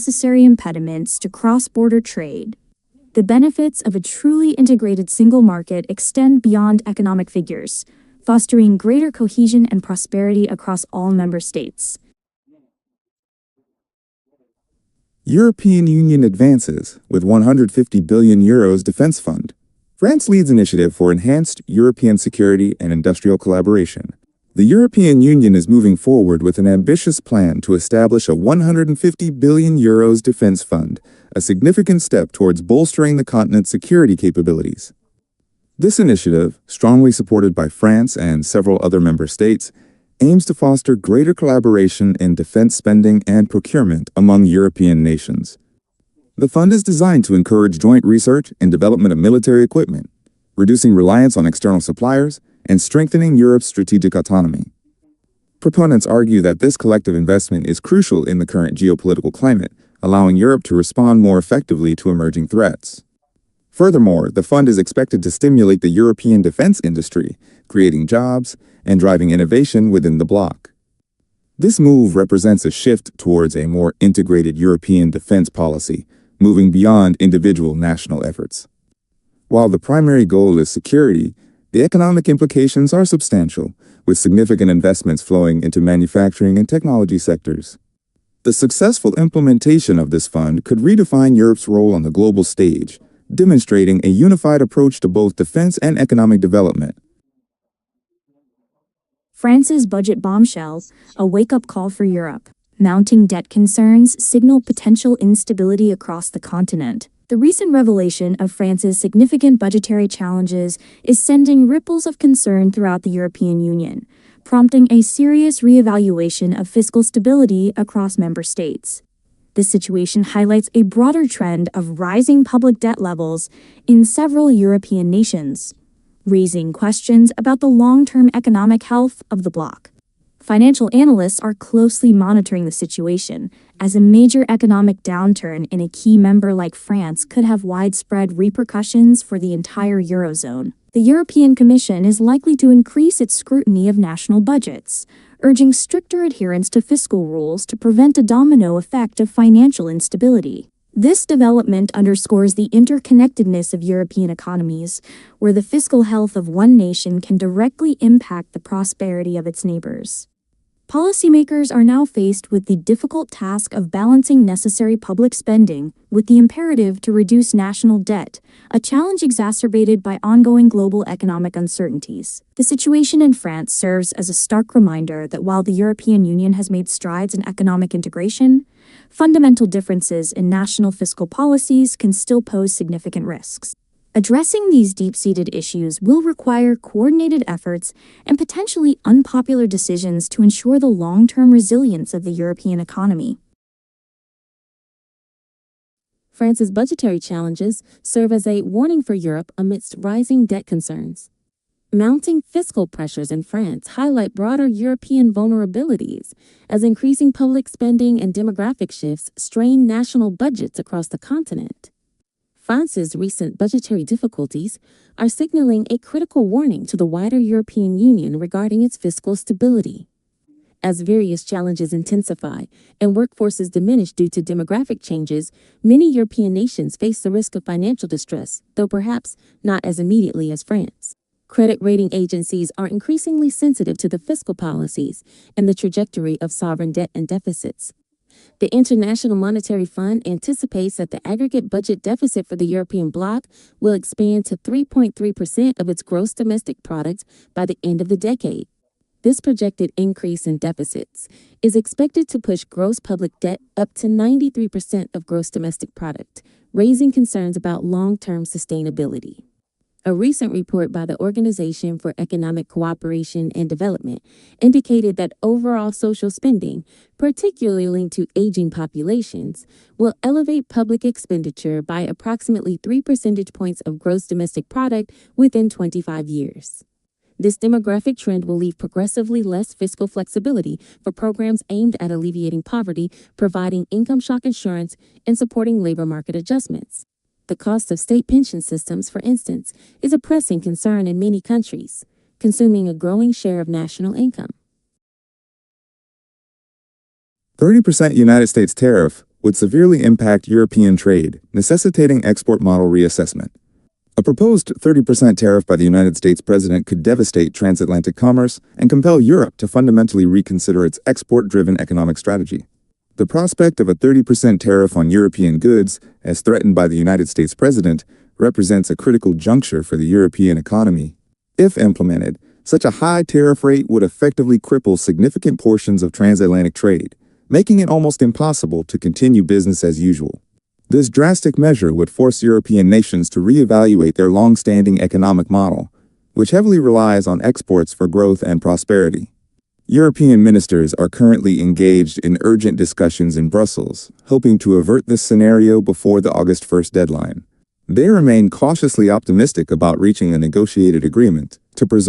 unnecessary impediments to cross-border trade. The benefits of a truly integrated single market extend beyond economic figures, fostering greater cohesion and prosperity across all member states. European Union advances with €150 billion defense fund. France leads initiative for enhanced European security and industrial collaboration. The European Union is moving forward with an ambitious plan to establish a €150 billion defense fund, a significant step towards bolstering the continent's security capabilities. This initiative, strongly supported by France and several other member states, aims to foster greater collaboration in defense spending and procurement among European nations. The fund is designed to encourage joint research and development of military equipment, reducing reliance on external suppliers and strengthening Europe's strategic autonomy. Proponents argue that this collective investment is crucial in the current geopolitical climate, allowing Europe to respond more effectively to emerging threats. Furthermore, the fund is expected to stimulate the European defense industry, creating jobs and driving innovation within the bloc. This move represents a shift towards a more integrated European defense policy, moving beyond individual national efforts. While the primary goal is security, the economic implications are substantial, with significant investments flowing into manufacturing and technology sectors. The successful implementation of this fund could redefine Europe's role on the global stage, demonstrating a unified approach to both defense and economic development. France's budget bombshell, a wake-up call for Europe. Mounting debt concerns signal potential instability across the continent. The recent revelation of France's significant budgetary challenges is sending ripples of concern throughout the European Union, prompting a serious reevaluation of fiscal stability across member states. This situation highlights a broader trend of rising public debt levels in several European nations, raising questions about the long-term economic health of the bloc. Financial analysts are closely monitoring the situation, as a major economic downturn in a key member like France could have widespread repercussions for the entire Eurozone. The European Commission is likely to increase its scrutiny of national budgets, urging stricter adherence to fiscal rules to prevent a domino effect of financial instability. This development underscores the interconnectedness of European economies, where the fiscal health of one nation can directly impact the prosperity of its neighbors. Policymakers are now faced with the difficult task of balancing necessary public spending with the imperative to reduce national debt, a challenge exacerbated by ongoing global economic uncertainties. The situation in France serves as a stark reminder that while the European Union has made strides in economic integration, fundamental differences in national fiscal policies can still pose significant risks. Addressing these deep-seated issues will require coordinated efforts and potentially unpopular decisions to ensure the long-term resilience of the European economy. France's budgetary challenges serve as a warning for Europe amidst rising debt concerns. Mounting fiscal pressures in France highlight broader European vulnerabilities as increasing public spending and demographic shifts strain national budgets across the continent. France's recent budgetary difficulties are signaling a critical warning to the wider European Union regarding its fiscal stability. As various challenges intensify and workforces diminish due to demographic changes, many European nations face the risk of financial distress, though perhaps not as immediately as France. Credit rating agencies are increasingly sensitive to the fiscal policies and the trajectory of sovereign debt and deficits. The International Monetary Fund anticipates that the aggregate budget deficit for the European bloc will expand to 3.3% of its gross domestic product by the end of the decade. This projected increase in deficits is expected to push gross public debt up to 93% of gross domestic product, raising concerns about long-term sustainability. A recent report by the Organization for Economic Cooperation and Development indicated that overall social spending, particularly linked to aging populations, will elevate public expenditure by approximately 3 percentage points of gross domestic product within 25 years. This demographic trend will leave progressively less fiscal flexibility for programs aimed at alleviating poverty, providing income shock insurance, and supporting labor market adjustments. The cost of state pension systems, for instance, is a pressing concern in many countries, consuming a growing share of national income. 30% United States tariff would severely impact European trade, necessitating export model reassessment. A proposed 30% tariff by the United States president could devastate transatlantic commerce and compel Europe to fundamentally reconsider its export-driven economic strategy. The prospect of a 30% tariff on European goods, as threatened by the United States president, represents a critical juncture for the European economy. If implemented, such a high tariff rate would effectively cripple significant portions of transatlantic trade, making it almost impossible to continue business as usual. This drastic measure would force European nations to reevaluate their long-standing economic model, which heavily relies on exports for growth and prosperity. European ministers are currently engaged in urgent discussions in Brussels, hoping to avert this scenario before the August 1st deadline. They remain cautiously optimistic about reaching a negotiated agreement to preserve